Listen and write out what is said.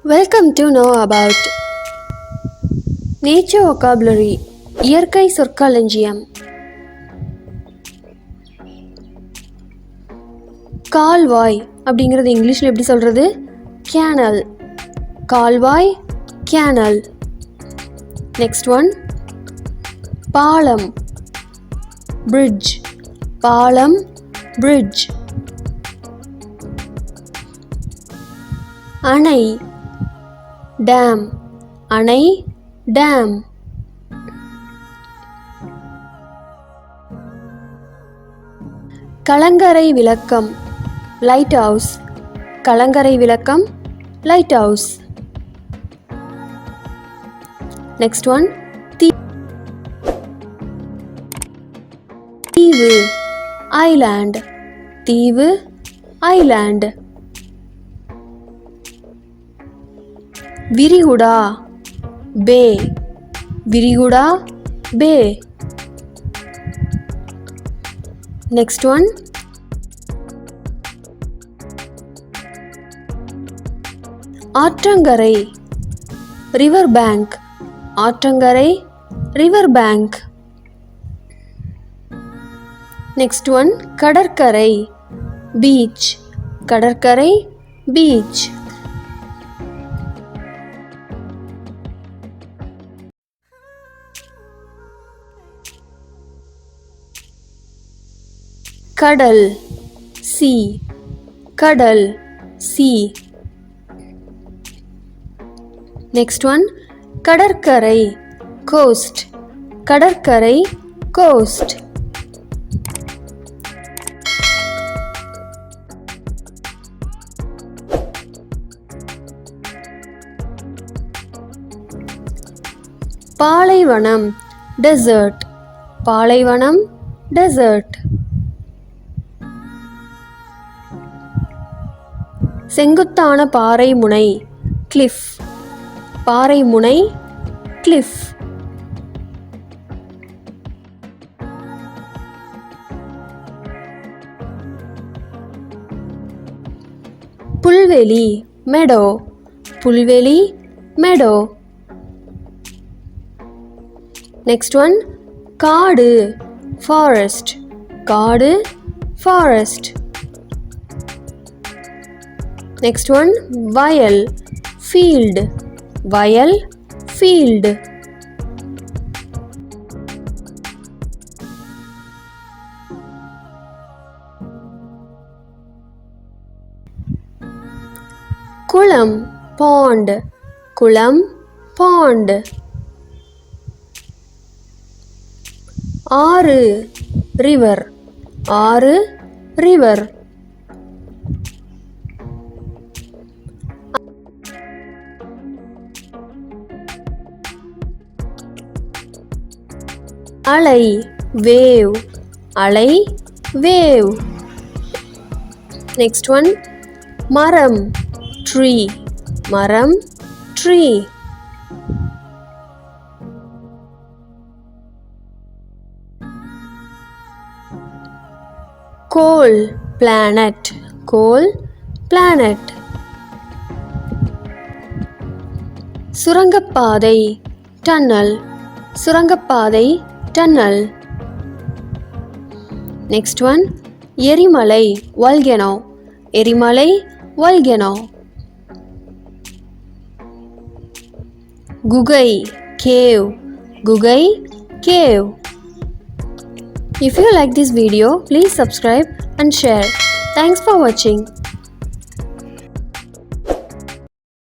Welcome to know about Nature Vocabulary இயற்கை சொற்களஞ்சியம். கால்வாய் அப்படிங்கிறது இங்கிலீஷில் எப்படி சொல்கிறது? கேனல். கால்வாய், கேனல். நெக்ஸ்ட் ஒன் பாலம், பிரிட்ஜ். பாலம், பிரிட்ஜ். அணை, டேம். அணை, டேம். கலங்கரை விளக்கம், லைட் ஹவுஸ். கலங்கரை விளக்கம், லைட் ஹவுஸ். நெக்ஸ்ட் ஒன் தீவு, ஐலாண்ட். தீவு, ஐலாண்ட். விரிகுடா, பே. விரிகுடா, பே. நெக்ஸ்ட் ஒன் ஆற்றங்கரை, ரிவர் பேங்க். ஆற்றங்கரை, ரிவர் பேங்க். நெக்ஸ்ட் ஒன் கடற்கரை, பீச். கடற்கரை, பீச். கடல், சி. கடல், சி. நெக்ஸ்ட் ஒன் கடற்கரை, கோஸ்ட். கடற்கரை, கோஸ்ட். பாலைவனம், டெசர்ட். பாலைவனம், டெசர்ட். செங்குத்தான பாறை முனை, கிளிஃப். பாறை முனை, கிளிஃப். புல்வெளி, மெடோ. புல்வெளி, மெடோ. நெக்ஸ்ட் ஒன் காடு, ஃபாரஸ்ட். காடு, ஃபாரஸ்ட். நெக்ஸ்ட் ஒன் வயல், ஃபீல்டு. வயல், ஃபீல்டு. குளம், பாண்ட். குளம், பாண்ட். ஆறு, ரிவர். ஆறு, ரிவர். அலை, வேவ். அலை, வேவ். நெக்ஸ்ட் ஒன் மரம், ட்ரீ. மரம், ட்ரீ. கோல், பிளானட். கோல், பிளானட். சுரங்கப்பாதை, டன்னல். சுரங்கப்பாதை, டன்னல். நெக்ஸ்ட் ஒன் எரிமலை, வல்கனோ. எரிமலை, வல்கனோ. குகை, கேவ். குகை, cave. If you like this video, please subscribe and share. Thanks for watching.